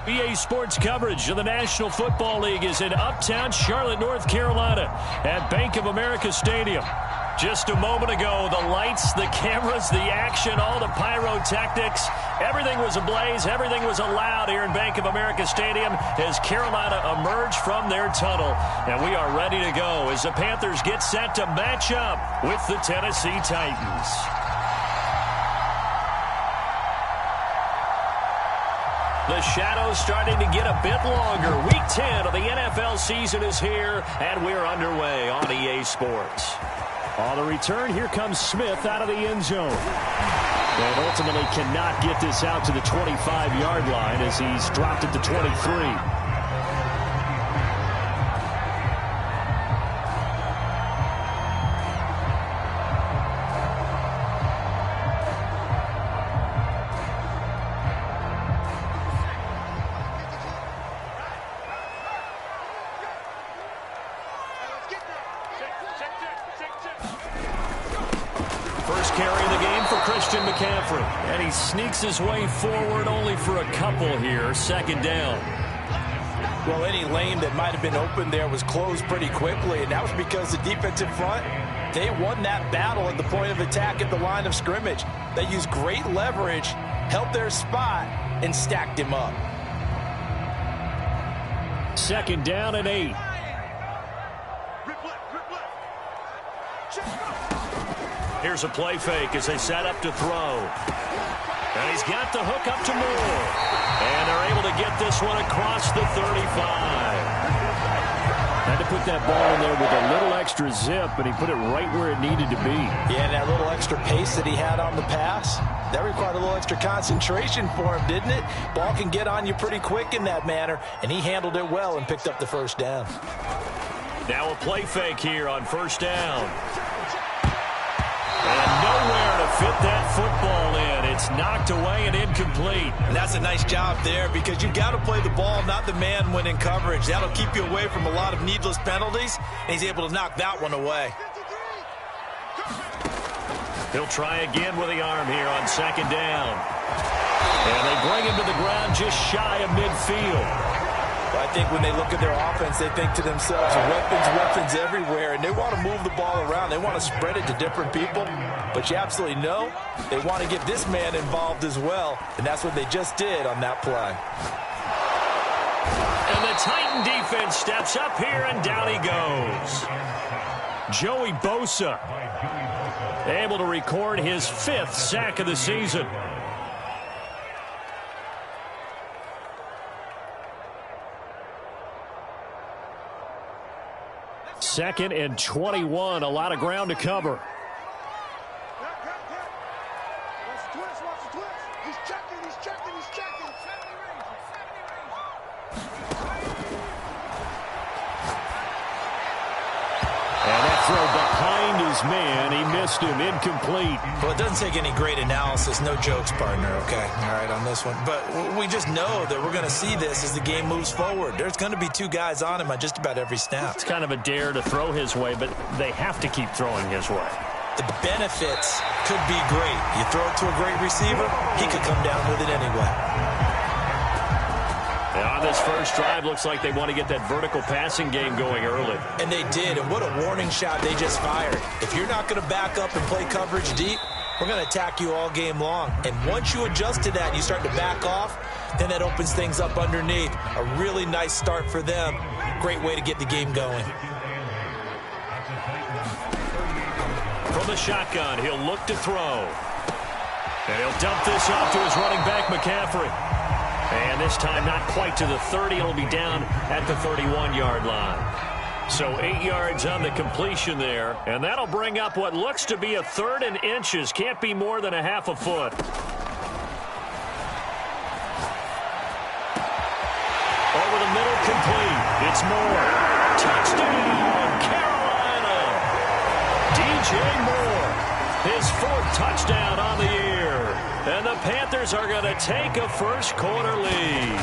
EA Sports coverage of the National Football League is in uptown Charlotte, North Carolina at Bank of America Stadium. Just a moment ago, the lights, the cameras, the action, all the pyrotechnics, everything was ablaze, everything was allowed here in Bank of America Stadium as Carolina emerged from their tunnel. And we are ready to go as the Panthers get set to match up with the Tennessee Titans. The shadow's starting to get a bit longer. Week 10 of the NFL season is here, and we're underway on EA Sports. On the return, here comes Smith out of the end zone. And ultimately cannot get this out to the 25-yard line as he's dropped it to 23. And he sneaks his way forward only for a couple here. Second down. Well, any lane that might have been open there was closed pretty quickly, and that was because the defensive front, they won that battle at the point of attack at the line of scrimmage. They used great leverage, held their spot, and stacked him up. Second down and 8. Here's a play fake as they set up to throw. And he's got the hook up to Moore. And they're able to get this one across the 35. Had to put that ball in there with a little extra zip, and he put it right where it needed to be. Yeah, and that little extra pace that he had on the pass, that required a little extra concentration for him, didn't it? Ball can get on you pretty quick in that manner, and he handled it well and picked up the first down. Now a play fake here on first down. And nowhere to fit that football in. It's knocked away and incomplete. And that's a nice job there because you've got to play the ball, not the man when in coverage. That'll keep you away from a lot of needless penalties, and he's able to knock that one away. He'll try again with the arm here on second down. And they bring him to the ground just shy of midfield. I think when they look at their offense, they think to themselves, weapons everywhere, and they want to move the ball around. They want to spread it to different people, but you absolutely know they want to get this man involved as well, and that's what they just did on that play. And the Titan defense steps up here, and down he goes. Joey Bosa able to record his 5th sack of the season. Second and 21, a lot of ground to cover. And that throw behind his man, he missed him, incomplete. Well, it doesn't take any great analysis, no jokes, partner, okay? All right, on this one. But we just know that we're going to see this as the game moves forward. There's going to be 2 guys on him on just about every snap. It's kind of a dare to throw his way, but they have to keep throwing his way. The benefits could be great. You throw it to a great receiver, he could come down with it anyway. And on this first drive, looks like they want to get that vertical passing game going early. And they did, and what a warning shot they just fired. If you're not going to back up and play coverage deep, we're going to attack you all game long. And once you adjust to that and you start to back off, then that opens things up underneath. A really nice start for them. Great way to get the game going. From the shotgun, he'll look to throw. And he'll dump this off to his running back, McCaffrey. And this time not quite to the 30. It'll be down at the 31-yard line. So 8 yards on the completion there. And that'll bring up what looks to be a 3rd and inches. Can't be more than a half a foot. Over the middle, complete. It's Moore. Touchdown, Carolina. DJ Moore. His 4th touchdown on the year. And the Panthers are going to take a first-quarter lead.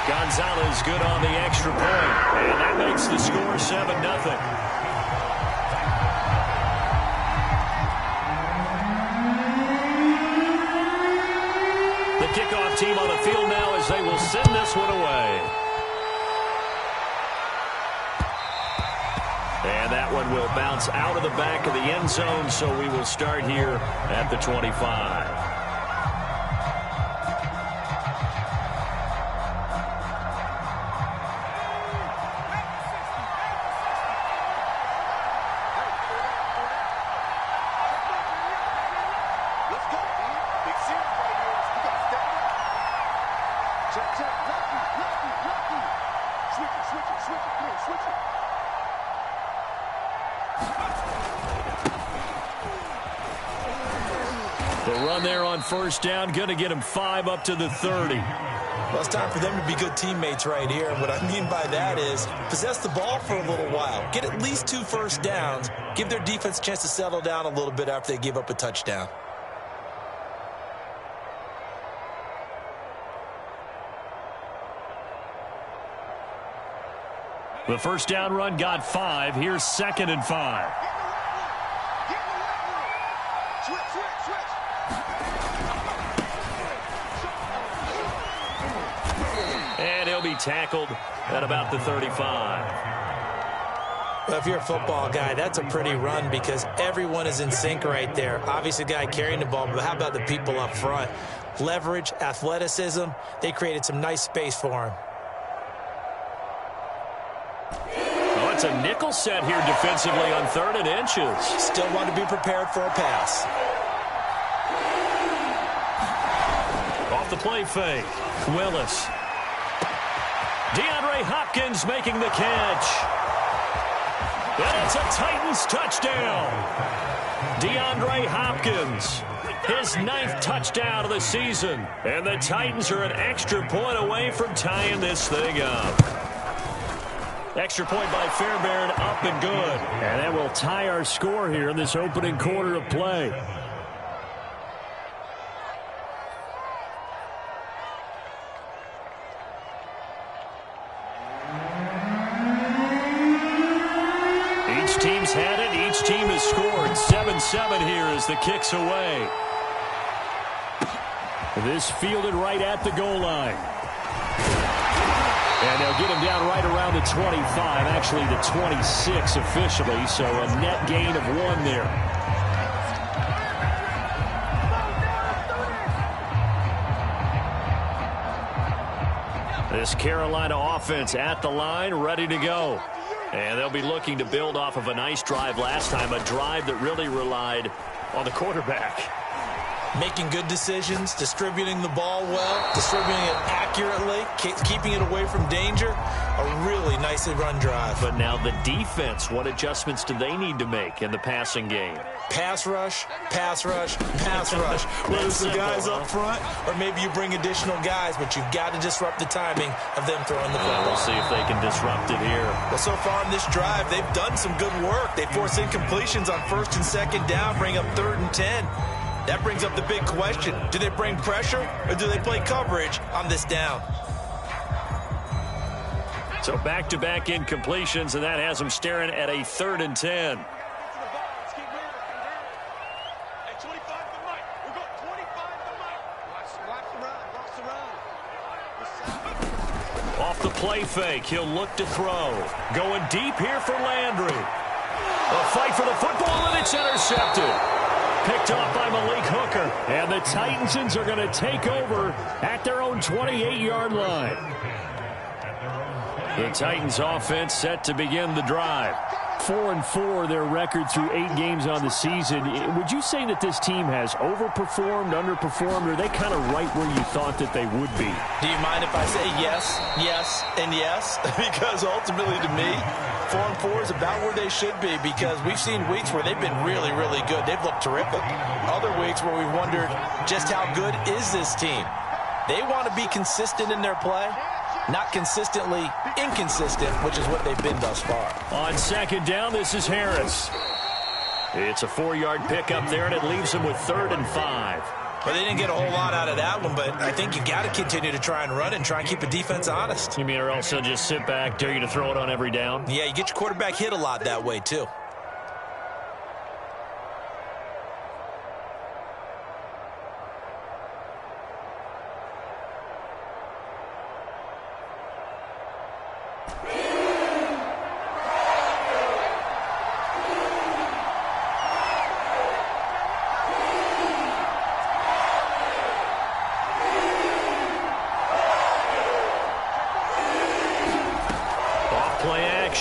Gonzalez good on the extra point. And that makes the score 7-0. The kickoff Both team on the field now as they will send this one away. And that one will bounce out of the back of the end zone, so we will start here at the 25. The run there on first down, going to get him 5 up to the 30. Well, it's time for them to be good teammates right here. And what I mean by that is possess the ball for a little while. Get at least 2 first downs. Give their defense a chance to settle down a little bit after they give up a touchdown. The first down run got 5. Here's 2nd and 5. And he'll be tackled at about the 35. Well, if you're a football guy, that's a pretty run because everyone is in sync right there. Obviously, the guy carrying the ball, but how about the people up front? Leverage, athleticism, they created some nice space for him. Oh, it's a nickel set here defensively on 3rd and inches. Still want to be prepared for a pass. Off the play fake. Willis. DeAndre Hopkins making the catch. And it's a Titans touchdown. DeAndre Hopkins, his 9th touchdown of the season. And the Titans are an extra point away from tying this thing up. Extra point by Fairbairn, up and good. And that will tie our score here in this opening quarter of play. Each team's had it. Each team has scored. 7-7 here as the kick's away. This fielded right at the goal line. And they'll get him down right around the 25, actually the 26 officially, so a net gain of 1 there. This Carolina offense at the line, ready to go. And they'll be looking to build off of a nice drive last time, a drive that really relied on the quarterback. Making good decisions, distributing the ball well, distributing it accurately, keeping it away from danger. A really nicely run drive. But now the defense, what adjustments do they need to make in the passing game? Pass rush, pass rush, pass rush. Whether it's the guys up front or maybe you bring additional guys, but you've got to disrupt the timing of them throwing the football. We'll see if they can disrupt it here. Well, so far in this drive, they've done some good work. They force incompletions on 1st and 2nd down, bring up 3rd and 10. That brings up the big question. Do they bring pressure or do they play coverage on this down? So back-to-back incompletions, and that has them staring at a 3rd and 10. Off the play fake, he'll look to throw. Going deep here for Landry. A fight for the football, and it's intercepted. Picked off by Malik Hooker. And the Titansons are going to take over at their own 28-yard line. The Titans offense set to begin the drive. 4-4 their record through 8 games on the season. Would you say that this team has overperformed, underperformed, or are they kind of right where you thought that they would be? Do you mind if I say yes, yes, and yes? Because ultimately to me, 4-4 is about where they should be because we've seen weeks where they've been really, really good. They've looked terrific. Other weeks where we've wondered just how good is this team. They want to be consistent in their play. Not consistently inconsistent, which is what they've been thus far. On 2nd down, this is Harris. It's a 4-yard pickup there, and it leaves them with 3rd and 5. Well, they didn't get a whole lot out of that one, but I think you got to continue to try and run and try and keep the defense honest. You mean or else they'll just sit back, dare you to throw it on every down? Yeah, you get your quarterback hit a lot that way, too.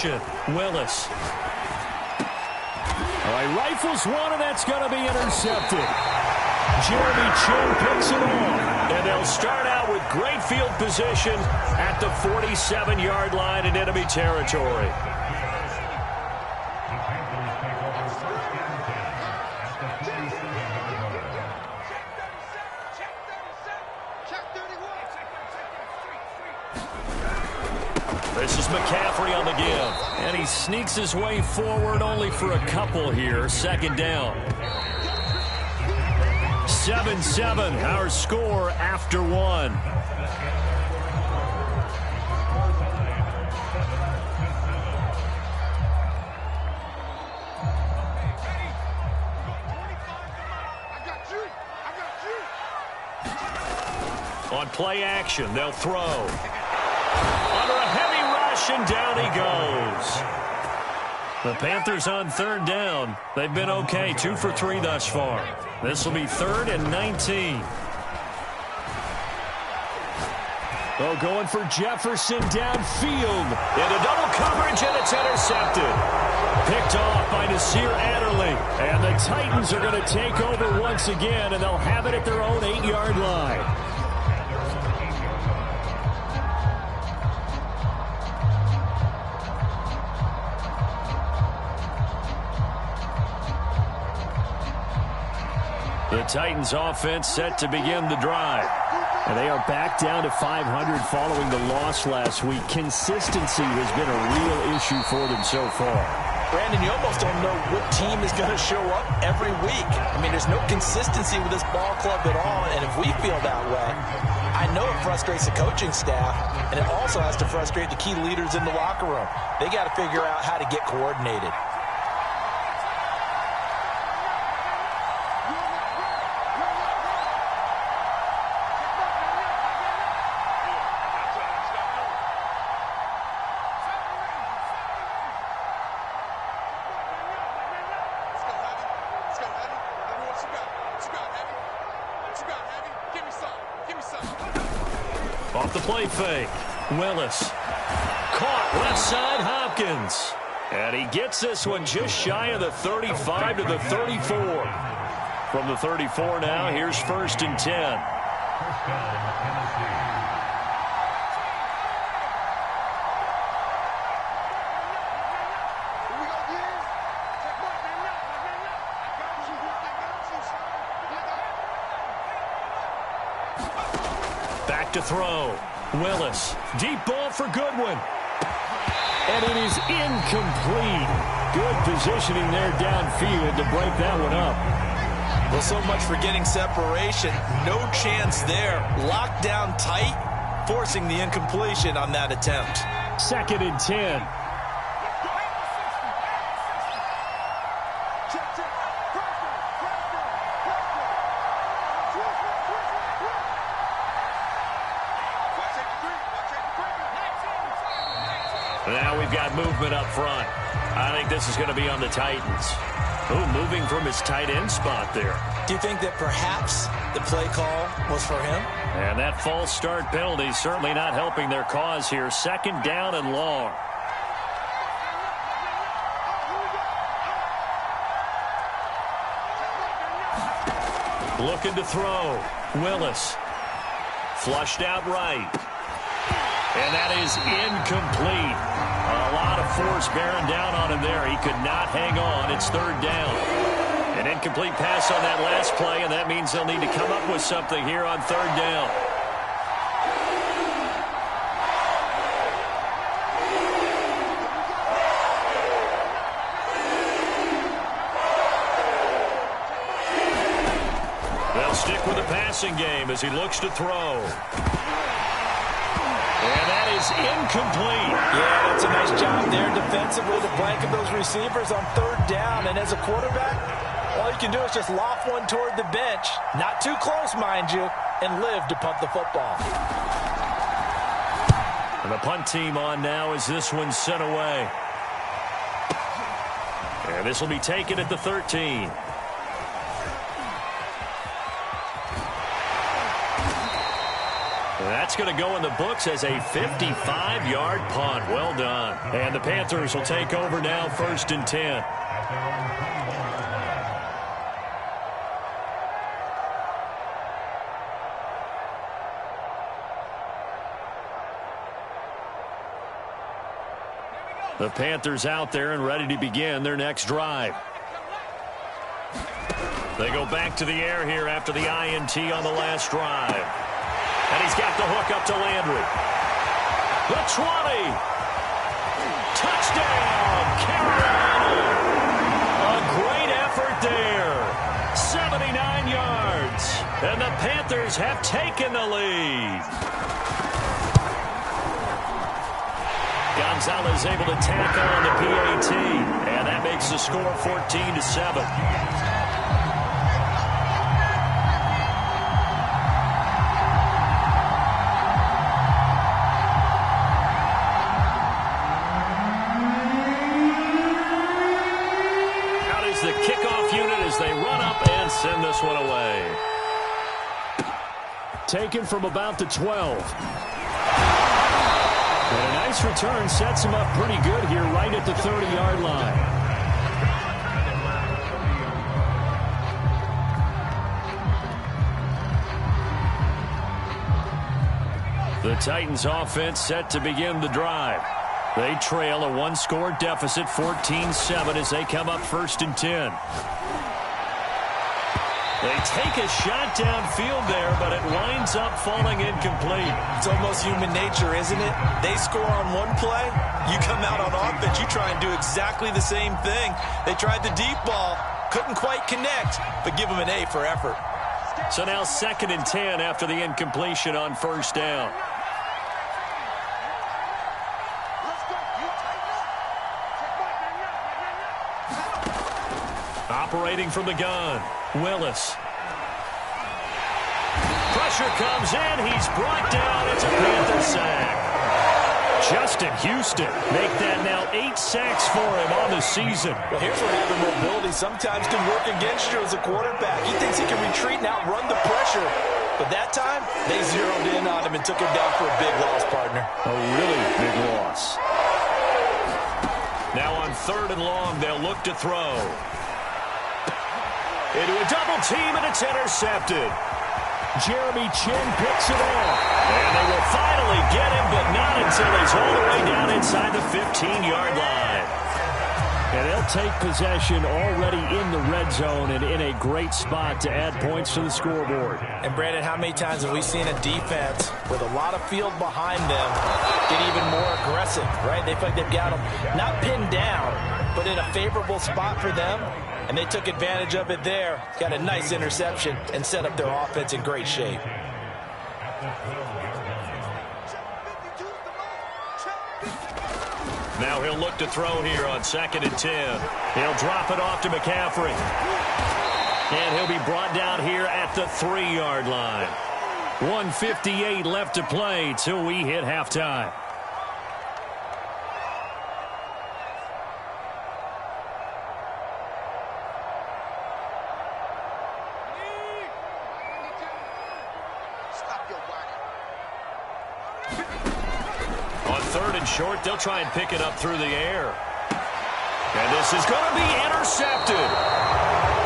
action. Willis. All right, rifles one, and that's going to be intercepted. Jeremy Chin picks it off. And they'll start out with great field position at the 47-yard line in enemy territory. This is McCaffrey on the give. And he sneaks his way forward only for a couple here. Second down. 7-7, our score after one. On play action, they'll throw. Under a heavy rush, and down he goes. The Panthers on third down. They've been okay, 2 for 3 thus far. This will be 3rd and 19. Oh, going for Jefferson downfield. Into double coverage, and it's intercepted. Picked off by Nasir Adderley. And the Titans are going to take over once again, and they'll have it at their own 8-yard line. The Titans offense set to begin the drive. And they are back down to 500 following the loss last week. Consistency has been a real issue for them so far. Brandon, you almost don't know what team is going to show up every week. I mean, there's no consistency with this ball club at all, and if we feel that way, I know it frustrates the coaching staff, and it also has to frustrate the key leaders in the locker room. They got to figure out how to get coordinated. Off the play fake. Willis. Caught left side Hopkins. And he gets this one just shy of the 35 to the 34. From the 34 now, here's 1st and 10. Back to throw. Willis. Deep ball for Goodwin. And it is incomplete. Good positioning there downfield to break that one up. Well, so much for getting separation. No chance there. Locked down tight, forcing the incompletion on that attempt. 2nd and 10. Now we've got movement up front. I think this is going to be on the Titans. Oh, moving from his tight end spot there. Do you think that perhaps the play call was for him? And that false start penalty certainly not helping their cause here. 2nd down and long. Looking to throw. Willis. Flushed out right. And that is incomplete. A lot of force bearing down on him there. He could not hang on. It's 3rd down. An incomplete pass on that last play, and that means they'll need to come up with something here on 3rd down. They'll stick with the passing game as he looks to throw. And that is incomplete. Yeah, that's a nice job there defensively to blanket those receivers on 3rd down. And as a quarterback, all you can do is just loft one toward the bench. Not too close, mind you, and live to punt the football. And the punt team on now as this one's sent away. And this will be taken at the 13. That's going to go in the books as a 55-yard punt. Well done. And the Panthers will take over now, 1st and 10. The Panthers out there and ready to begin their next drive. They go back to the air here after the INT on the last drive. And he's got the hook up to Landry. The 20. Touchdown, Carolina. A great effort there. 79 yards. And the Panthers have taken the lead. Gonzalez able to tackle on the PAT. And that makes the score 14-7. The kickoff unit as they run up and send this one away. Taken from about the 12. And a nice return sets him up pretty good here right at the 30-yard line. The Titans offense set to begin the drive. They trail a one-score deficit, 14-7, as they come up 1st and 10. They take a shot downfield there, but it winds up falling incomplete. It's almost human nature, isn't it? They score on one play, you come out on offense, you try and do exactly the same thing. They tried the deep ball, couldn't quite connect, but give them an A for effort. So now 2nd and 10 after the incompletion on 1st down. Operating from the gun, Willis. Pressure comes in. He's brought down. It's a Panther sack. Justin Houston make that now 8 sacks for him on the season. Well, here's where having mobility sometimes can work against you as a quarterback. He thinks he can retreat and outrun the pressure. But that time, they zeroed in on him and took him down for a big loss, partner. A really big loss. Now on 3rd and long, they'll look to throw. Into a double team, and it's intercepted. Jeremy Chin picks it off. And they will finally get him, but not until he's all the way down inside the 15-yard line. And they'll take possession already in the red zone and in a great spot to add points to the scoreboard. And, Brandon, how many times have we seen a defense with a lot of field behind them get even more aggressive, right? They feel like they've got them not pinned down, but in a favorable spot for them. And they took advantage of it there. Got a nice interception and set up their offense in great shape. Now he'll look to throw here on 2nd and 10. He'll drop it off to McCaffrey. And he'll be brought down here at the 3-yard line. 1:58 left to play till we hit halftime. Short, they'll try and pick it up through the air. And this is going to be intercepted.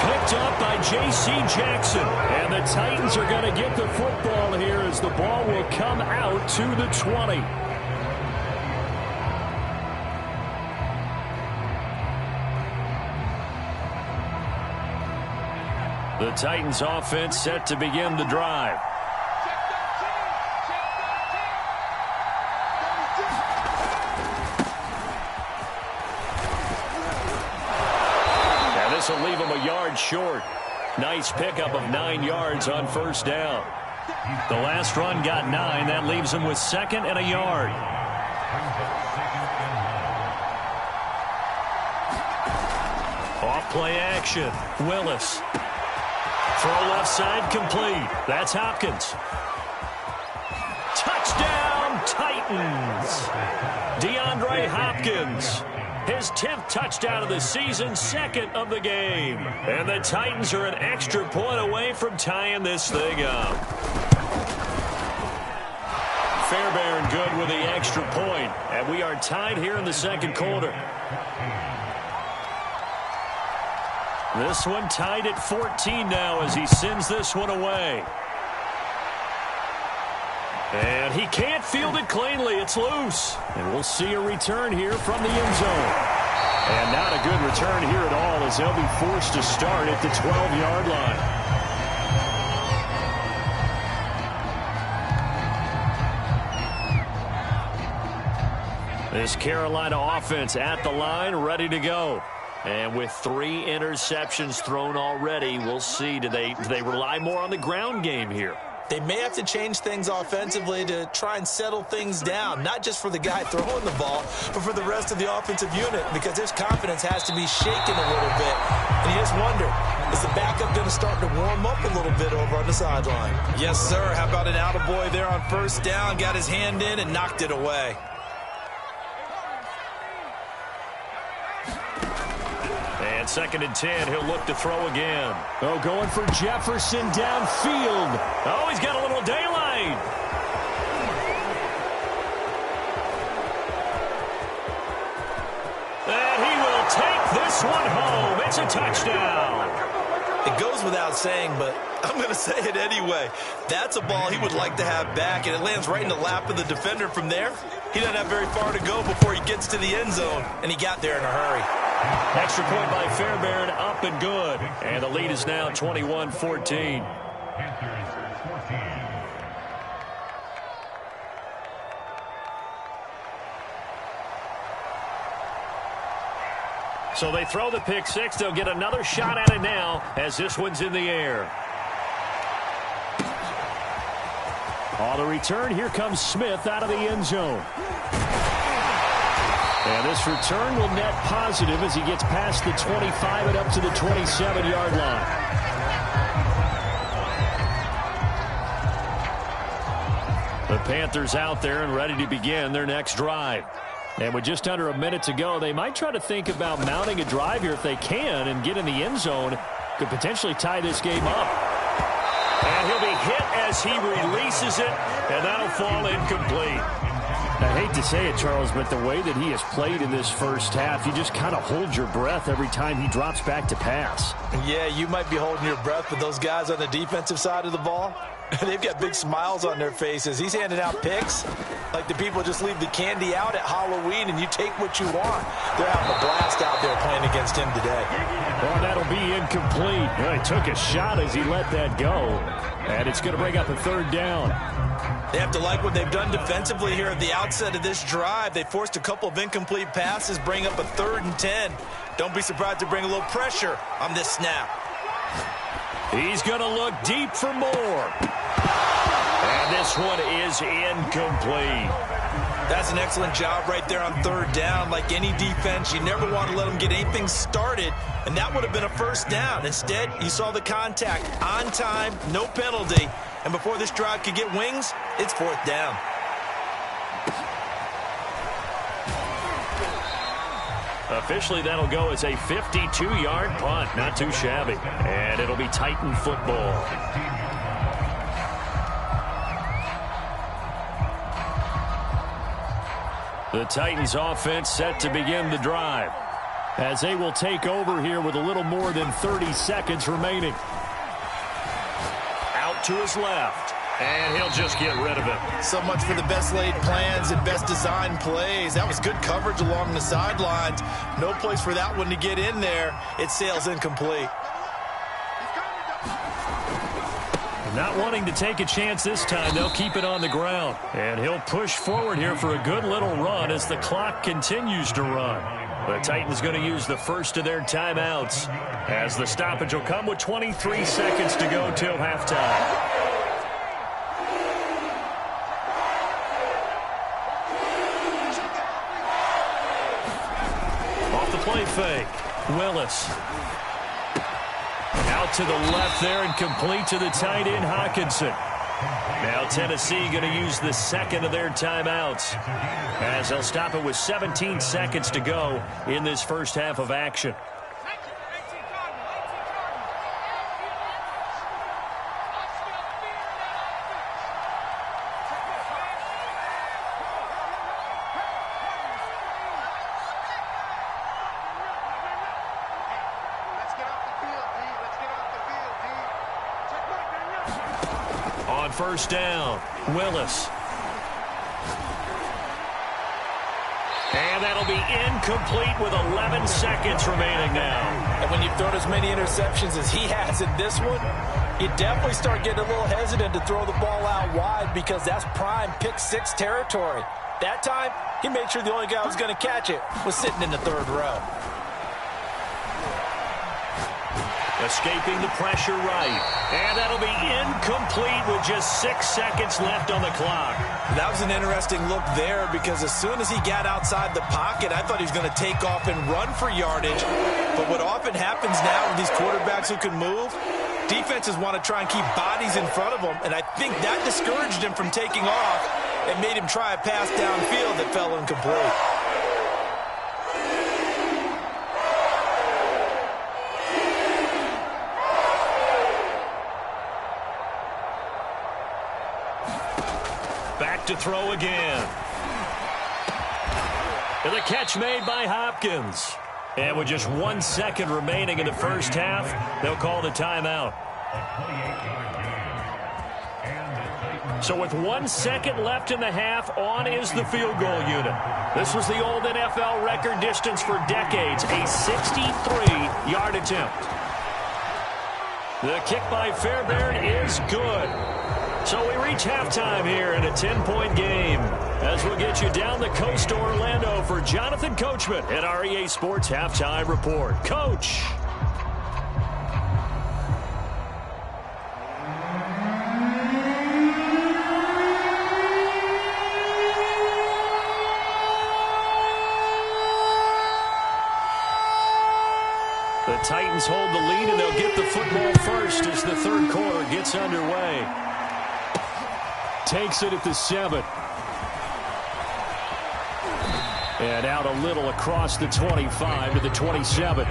Picked up by J.C. Jackson. And the Titans are going to get the football here as the ball will come out to the 20. The Titans offense set to begin the drive. This will leave him a yard short. Nice pickup of 9 yards on 1st down. The last run got 9. That leaves him with 2nd and a yard. Off play action. Willis. Throw left side complete. That's Hopkins. Touchdown Titans. DeAndre Hopkins. His 10th touchdown of the season, 2nd of the game. And the Titans are an extra point away from tying this thing up. Fairbairn good with the extra point. And we are tied here in the second quarter. This one tied at 14 now as he sends this one away. And he can't field it cleanly. It's loose. And we'll see a return here from the end zone. And not a good return here at all as they'll be forced to start at the 12-yard line. This Carolina offense at the line, ready to go. And with 3 interceptions thrown already, we'll see. Do they rely more on the ground game here? They may have to change things offensively to try and settle things down, not just for the guy throwing the ball, but for the rest of the offensive unit, because his confidence has to be shaken a little bit. And you just wonder, is the backup going to start to warm up a little bit over on the sideline? Yes, sir. How about an attaboy there on first down? Got his hand in and knocked it away. And 2nd and 10, he'll look to throw again. Oh, going for Jefferson downfield. Oh, he's got a little daylight. And he will take this one home. It's a touchdown. It goes without saying, but I'm going to say it anyway. That's a ball he would like to have back, and it lands right in the lap of the defender from there. He doesn't have very far to go before he gets to the end zone, and he got there in a hurry. Extra point by Fairbairn, up and good. And the lead is now 21-14. So they throw the pick six. They'll get another shot at it now as this one's in the air. On the return, here comes Smith out of the end zone. And this return will net positive as he gets past the 25 and up to the 27-yard line. The Panthers out there and ready to begin their next drive. And with just under a minute to go, they might try to think about mounting a drive here if they can and get in the end zone. Could potentially tie this game up. And he'll be hit as he releases it, and that'll fall incomplete. I hate to say it, Charles, but the way that he has played in this first half, you just kind of hold your breath every time he drops back to pass. Yeah, you might be holding your breath, but those guys on the defensive side of the ball, they've got big smiles on their faces. He's handing out picks like the people just leave the candy out at Halloween and you take what you want. They're having a blast out there playing against him today. Well, that'll be incomplete. Well, he took a shot as he let that go, and it's going to bring up a 3rd down. They have to like what they've done defensively here at the outset of this drive. They forced a couple of incomplete passes, bring up a 3rd and 10. Don't be surprised to bring a little pressure on this snap. He's going to look deep for more. And this one is incomplete. That's an excellent job right there on 3rd down. Like any defense, you never want to let them get anything started, and that would have been a 1st down. Instead, you saw the contact on time, no penalty, and before this drive could get wings, it's 4th down. Officially, that'll go as a 52-yard punt. Not too shabby. And it'll be Titan football. The Titans offense set to begin the drive as they will take over here with a little more than 30 seconds remaining. Out to his left, and he'll just get rid of it. So much for the best laid plans and best designed plays. That was good coverage along the sidelines. No place for that one to get in there. It sails incomplete. Not wanting to take a chance this time, they'll keep it on the ground. And he'll push forward here for a good little run as the clock continues to run. The Titans going to use the first of their timeouts as the stoppage will come with 23 seconds to go till halftime. Off the play fake, Willis. Out to the left there and complete to the tight end, Hawkinson. Now Tennessee going to use the second of their timeouts as they'll stop it with 17 seconds to go in this first half of action. first down. Willis. And that'll be incomplete with 11 seconds remaining now. And when you've thrown as many interceptions as he has in this one, you definitely start getting a little hesitant to throw the ball out wide because that's prime pick six territory. That time, he made sure the only guy who was going to catch it was sitting in the third row. Escaping the pressure right. And that'll be incomplete with just 6 seconds left on the clock. That was an interesting look there because as soon as he got outside the pocket, I thought he was going to take off and run for yardage. But what often happens now with these quarterbacks who can move, defenses want to try and keep bodies in front of them, and I think that discouraged him from taking off and made him try a pass downfield that fell incomplete. Back to throw again. And the catch made by Hopkins. And with just 1 second remaining in the first half, they'll call the timeout. So with 1 second left in the half, on is the field goal unit. This was the old NFL record distance for decades, a 63-yard attempt. The kick by Fairbairn is good. So we reach halftime here in a 10-point game. As we'll get you down the coast to Orlando for Jonathan Coachman at our EA Sports Halftime Report. Coach. The Titans hold the lead, and they'll get the football first as the third quarter gets underway. Takes it at the 7. And out a little across the 25 to the 27.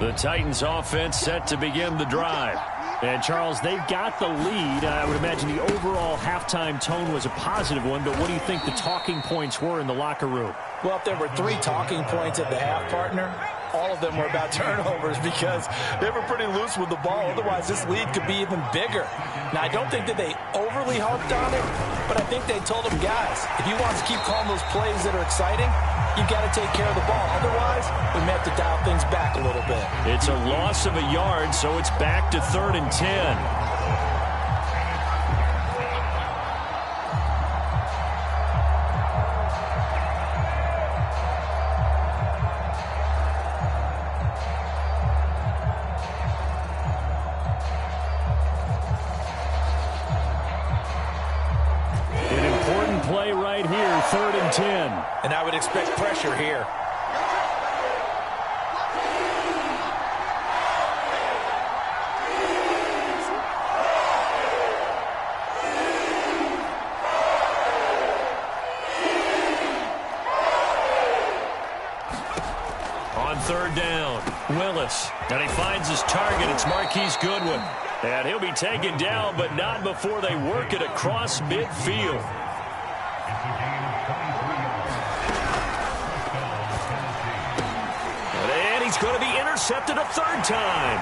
The Titans offense set to begin the drive. And, Charles, they've got the lead. I would imagine the overall halftime tone was a positive one, but what do you think the talking points were in the locker room? Well, if there were 3 talking points at the half, partner, all of them were about turnovers because they were pretty loose with the ball. Otherwise, this lead could be even bigger. Now, I don't think that they overly harped on it, but I think they told them, guys, if you want to keep calling those plays that are exciting, you've got to take care of the ball. Otherwise, we may have to dial things back a little bit. It's a loss of a yard, so it's back to 3rd and 10. Play right here, 3rd and 10. And I would expect pressure here. On 3rd down, Willis. And he finds his target. It's Marquise Goodwin. And he'll be taken down, but not before they work it across midfield. He's going to be intercepted a 3rd time.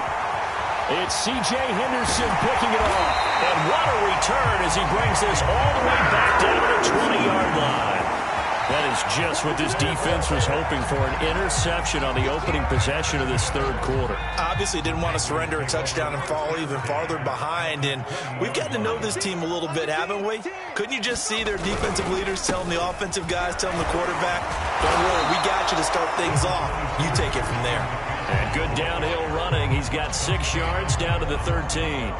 It's C.J. Henderson picking it off. And what a return as he brings this all the way back down to the 20-yard line. That is just what this defense was hoping for, an interception on the opening possession of this 3rd quarter. Obviously didn't want to surrender a touchdown and fall even farther behind. And we've gotten to know this team a little bit, haven't we? Couldn't you just see their defensive leaders telling the offensive guys, telling the quarterback, don't worry, we got you to start things off. You take it from there. And good downhill running. He's got 6 yards down to the 13.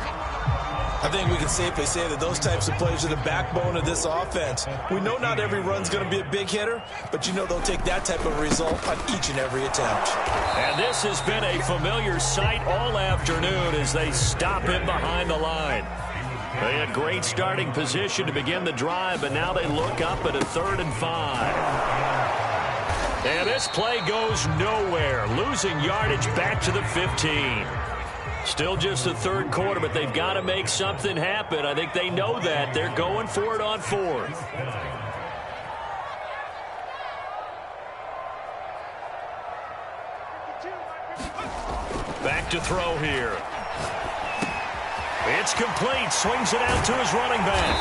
I think we can safely say that those types of plays are the backbone of this offense. We know not every run's going to be a big hitter, but you know they'll take that type of result on each and every attempt. And this has been a familiar sight all afternoon as they stop him behind the line. They had great starting position to begin the drive, but now they look up at a 3rd and 5. And this play goes nowhere, losing yardage back to the 15. Still just the third quarter, but they've got to make something happen. I think they know that. They're going for it on fourth. Back to throw here. It's complete. Swings it out to his running back.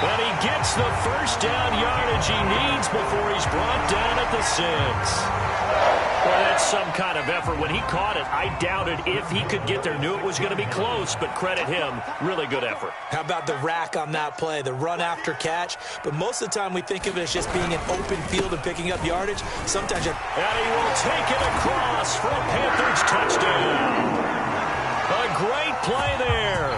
But he gets the first down yardage he needs before he's brought down at the 6. Well, that's some kind of effort. When he caught it, I doubted if he could get there. Knew it was going to be close, but credit him. Really good effort. How about the rack on that play, the run after catch? But most of the time we think of it as just being an open field and picking up yardage. Sometimes you... And he will take it across for a Panthers touchdown. A great play there.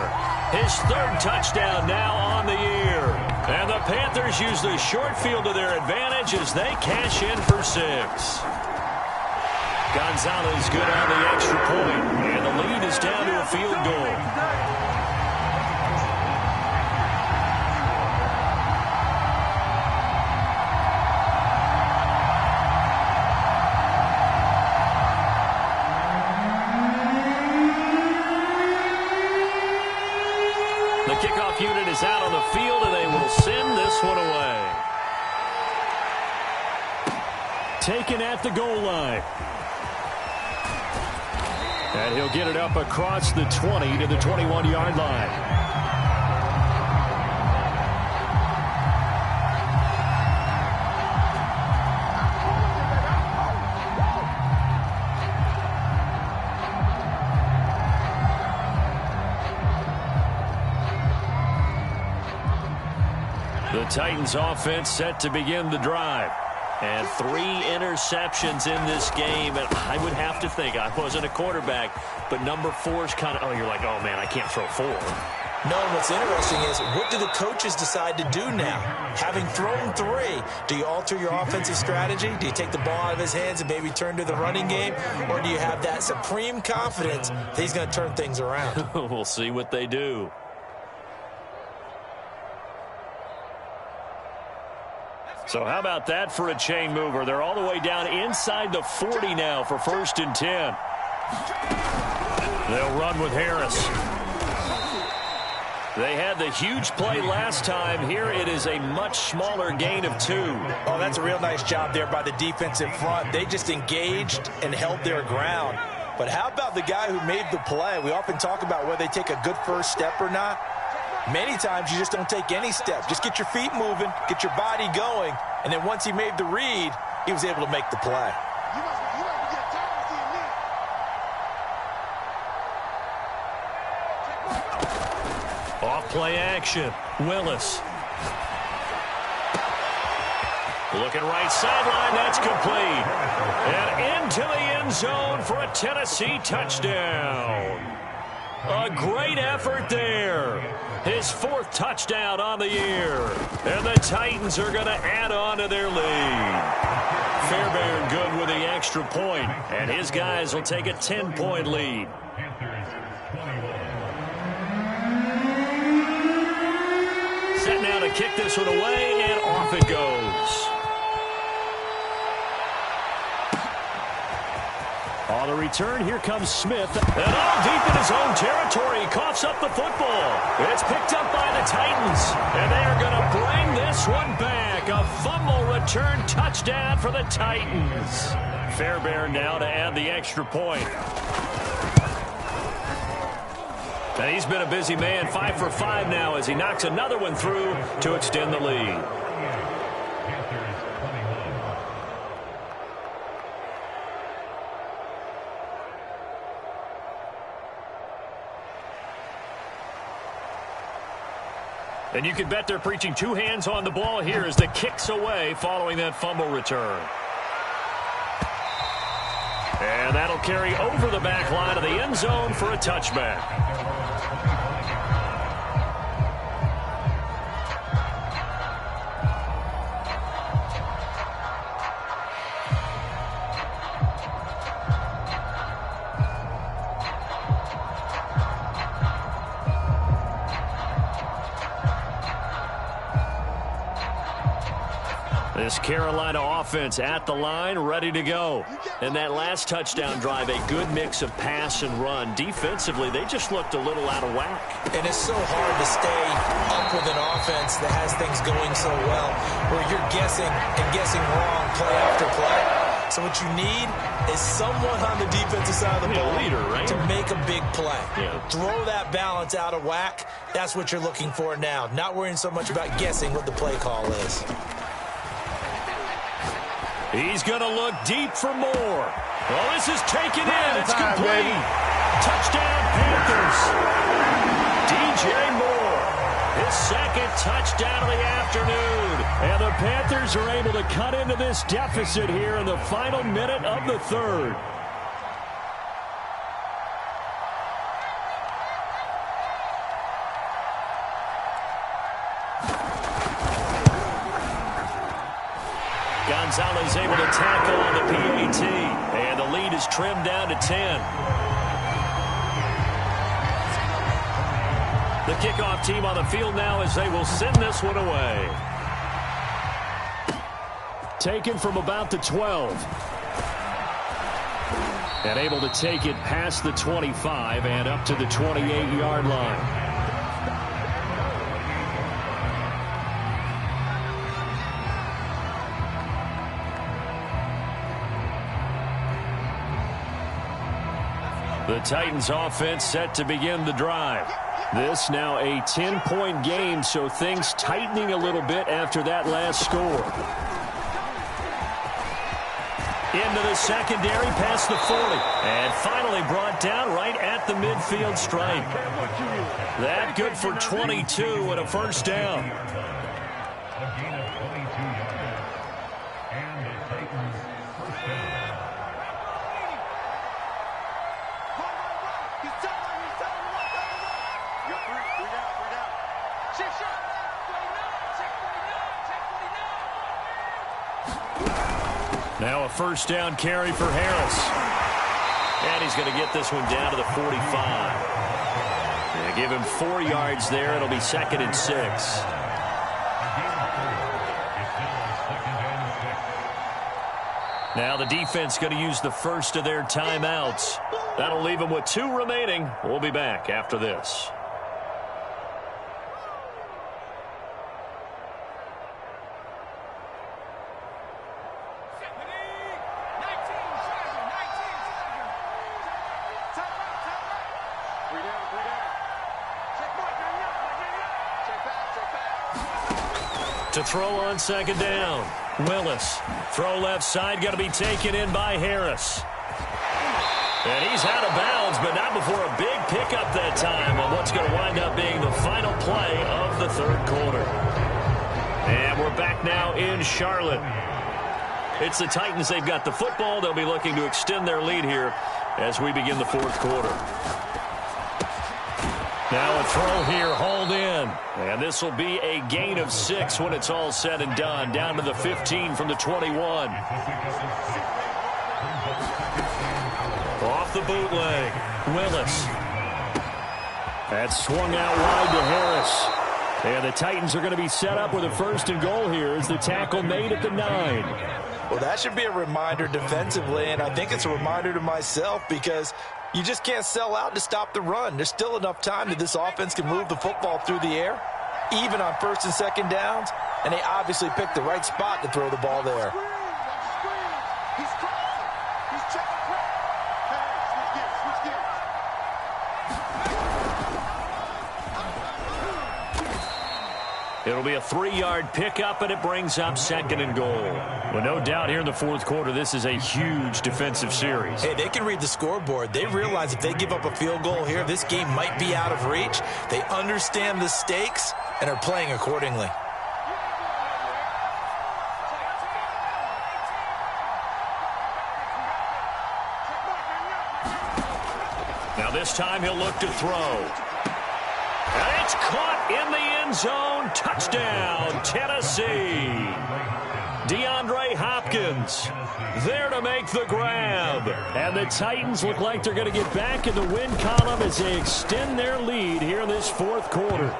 His third touchdown now on the year. And the Panthers use the short field to their advantage as they cash in for 6. Gonzalez good on the extra point, and the lead is down to a field goal. The kickoff unit is out on the field, and they will send this one away. Taken at the goal line. And he'll get it up across the 20 to the 21-yard line. The Titans offense set to begin the drive. And 3 interceptions in this game. And I would have to think, I wasn't a quarterback, but number 4 is kind of, oh, you're like, oh, man, I can't throw 4. No, what's interesting is, what do the coaches decide to do now? Having thrown 3, do you alter your offensive strategy? Do you take the ball out of his hands and maybe turn to the running game? Or do you have that supreme confidence that he's going to turn things around? We'll see what they do. So how about that for a chain mover? They're all the way down inside the 40 now for 1st and 10. They'll run with Harris. They had the huge play last time. Here it is a much smaller gain of 2. Oh, that's a real nice job there by the defensive front. They just engaged and held their ground. But how about the guy who made the play? We often talk about whether they take a good first step or not. Many times you just don't take any step. Just get your feet moving, get your body going, and then once he made the read, he was able to make the play. Off play action. Willis. Looking right sideline, that's complete. And into the end zone for a Tennessee touchdown. A great effort there. His 4th touchdown on the year. And the Titans are going to add on to their lead. Fairbairn good with the extra point. And his guys will take a 10-point lead. Set now to kick this one away, and off it goes. On the return, here comes Smith. And all deep in his own territory, he coughs up the football. It's picked up by the Titans. And they are going to bring this one back. A fumble return touchdown for the Titans. Fairbairn now to add the extra point. And he's been a busy man, 5 for 5 now as he knocks another one through to extend the lead. And you can bet they're preaching 2 hands on the ball here as the kick's away following that fumble return. And that'll carry over the back line of the end zone for a touchback. This Carolina offense at the line, ready to go. And that last touchdown drive, a good mix of pass and run. Defensively, they just looked a little out of whack. And it's so hard to stay up with an offense that has things going so well, where you're guessing and guessing wrong play after play. So what you need is someone on the defensive side of the ball leader, right? to make a big play. Yeah. Throw that balance out of whack. That's what you're looking for now. Not worrying so much about guessing what the play call is. He's going to look deep for more. Well, this is taken in. It's complete. Baby. Touchdown, Panthers. DJ Moore, his second touchdown of the afternoon. And the Panthers are able to cut into this deficit here in the final minute of the third. Gonzalez able to tackle on the PAT, and the lead is trimmed down to 10. The kickoff team on the field now as they will send this one away. Taken from about the 12. And able to take it past the 25 and up to the 28-yard line. The Titans offense set to begin the drive. This now a 10-point game, so things tightening a little bit after that last score. Into the secondary past the 40. And finally brought down right at the midfield stripe. That good for 22 and a first down. Now a first down carry for Harris. And he's going to get this one down to the 45. They give him 4 yards there. It'll be 2nd and 6. Now the defense going to use the first of their timeouts. That'll leave them with 2 remaining. We'll be back after this. To throw on second down. Willis. Throw left side, going to be taken in by Harris. And he's out of bounds, but not before a big pickup that time on what's going to wind up being the final play of the third quarter. And we're back now in Charlotte. It's the Titans. They've got the football. They'll be looking to extend their lead here as we begin the fourth quarter. Now a throw here, hauled in. And this will be a gain of 6 when it's all said and done. Down to the 15 from the 21. Off the bootleg. Willis. That's swung out wide to Harris. And the Titans are going to be set up with a 1st and goal here as the tackle made at the 9. Well, that should be a reminder defensively, and I think it's a reminder to myself because you just can't sell out to stop the run. There's still enough time that this offense can move the football through the air, even on 1st and 2nd downs, and they obviously picked the right spot to throw the ball there. It'll be a 3-yard pickup, and it brings up 2nd and goal. Well, no doubt here in the fourth quarter, this is a huge defensive series. Hey, they can read the scoreboard. They realize if they give up a field goal here, this game might be out of reach. They understand the stakes and are playing accordingly. Now this time he'll look to throw. And it's caught in the end zone. Touchdown, Tennessee. DeAndre Hopkins there to make the grab. And the Titans look like they're going to get back in the win column as they extend their lead here in this fourth quarter.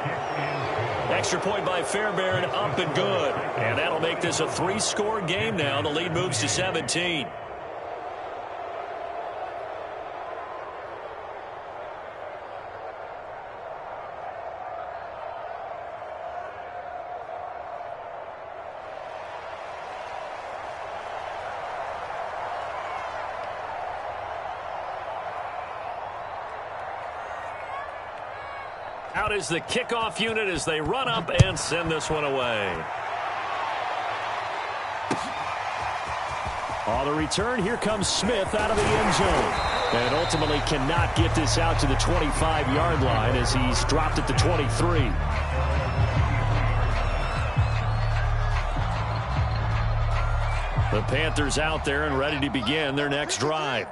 Extra point by Fairbairn, up and good. And that'll make this a 3-score game now. The lead moves to 17. Out is the kickoff unit as they run up and send this one away. On the return, here comes Smith out of the end zone. And ultimately cannot get this out to the 25-yard line as he's dropped at the 23. The Panthers out there and ready to begin their next drive.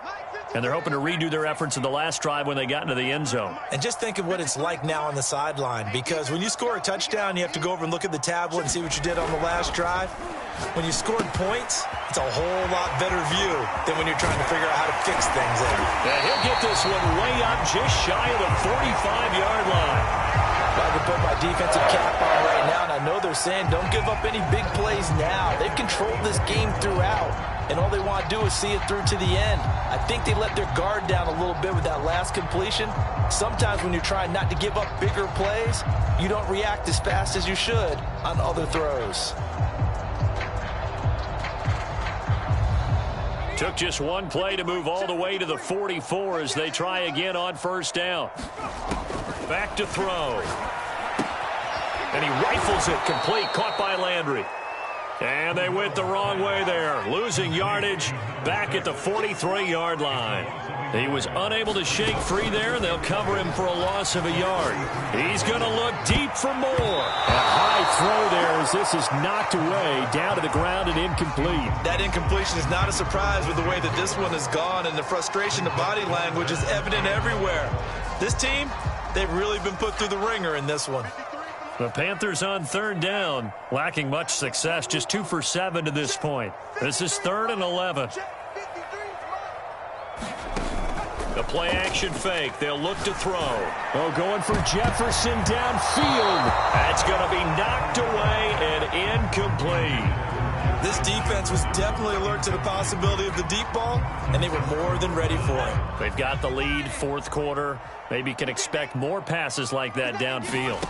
And they're hoping to redo their efforts in the last drive when they got into the end zone. And just think of what it's like now on the sideline, because when you score a touchdown, you have to go over and look at the tablet and see what you did on the last drive. When you scored points, it's a whole lot better view than when you're trying to figure out how to fix things there. And he'll get this one way up just shy of the 45-yard line. I can put my defensive cap on right now, and I know they're saying don't give up any big plays now. They've controlled this game throughout, and all they want to do is see it through to the end. I think they let their guard down a little bit with that last completion. Sometimes when you're trying not to give up bigger plays, you don't react as fast as you should on other throws. Took just one play to move all the way to the 44 as they try again on first down. Back to throw. And he rifles it complete, caught by Landry. And they went the wrong way there, losing yardage back at the 43-yard line. He was unable to shake free there, and they'll cover him for a loss of a yard. He's going to look deep for more. A high throw there as this is knocked away, down to the ground and incomplete. That incompletion is not a surprise with the way that this one has gone, and the frustration, the body language is evident everywhere. This team, they've really been put through the ringer in this one. The Panthers on third down, lacking much success, just 2 for 7 to this point. This is 3rd and 11. The play action fake. They'll look to throw. Oh, going for Jefferson downfield. That's going to be knocked away and incomplete. This defense was definitely alert to the possibility of the deep ball, and they were more than ready for it. They've got the lead, fourth quarter. Maybe can expect more passes like that downfield.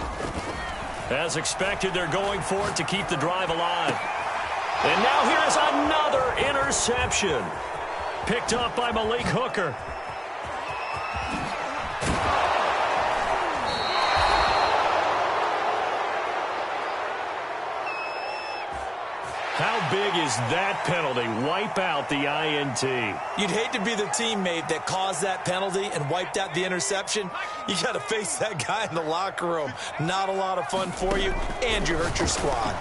As expected, they're going for it to keep the drive alive. And now here's another interception. Picked up by Malik Hooker. How big is that penalty? Wipe out the INT. You'd hate to be the teammate that caused that penalty and wiped out the interception. You got to face that guy in the locker room. Not a lot of fun for you, and you hurt your squad.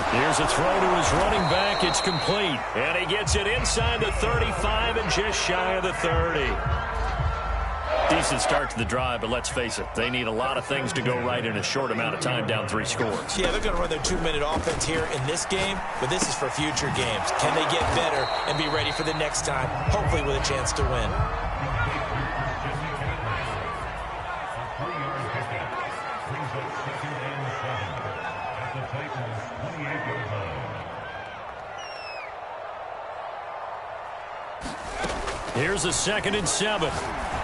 Here's a throw to his running back. It's complete. And he gets it inside the 35 and just shy of the 30. Decent start to the drive, but let's face it, they need a lot of things to go right in a short amount of time, down 3 scores. Yeah, they're going to run their 2-minute offense here in this game, but this is for future games. Can they get better and be ready for the next time, hopefully with a chance to win? Here's a 2nd and 7.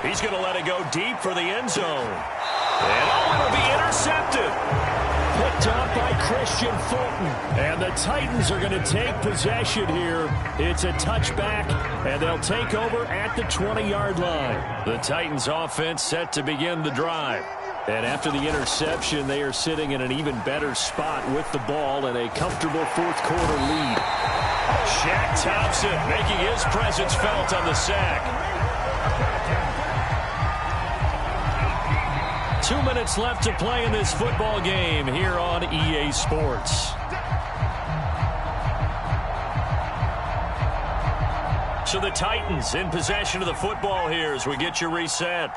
He's going to let it go deep for the end zone. And it'll be intercepted. Picked up by Christian Fulton. And the Titans are going to take possession here. It's a touchback, and they'll take over at the 20-yard line. The Titans offense set to begin the drive. And after the interception, they are sitting in an even better spot with the ball and a comfortable fourth-quarter lead. Shaq Thompson making his presence felt on the sack. 2 minutes left to play in this football game here on EA Sports. So the Titans in possession of the football here as we get you reset.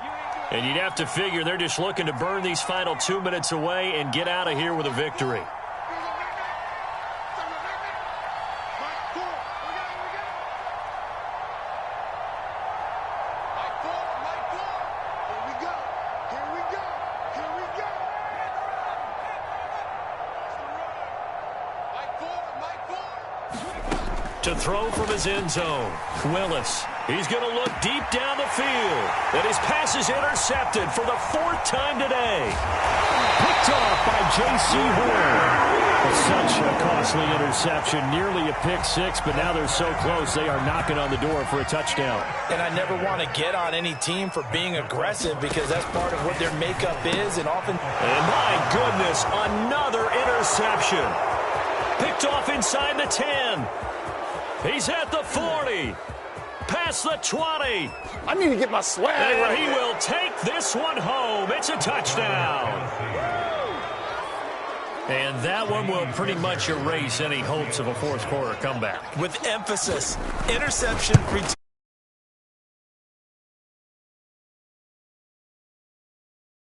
And you'd have to figure they're just looking to burn these final 2 minutes away and get out of here with a victory. To throw from his end zone, Willis. He's going to look deep down the field. And his pass is intercepted for the 4th time today. Picked off by J.C. Horn. Such a costly interception, nearly a pick six, but now they're so close they are knocking on the door for a touchdown. And I never want to get on any team for being aggressive because that's part of what their makeup is. And often, and my goodness, another interception. Picked off inside the 10. He's at the 40. Past the 20. I need to get my swag and right. He will take this one home. It's a touchdown. And that one will pretty much erase any hopes of a fourth quarter comeback. With emphasis, interception.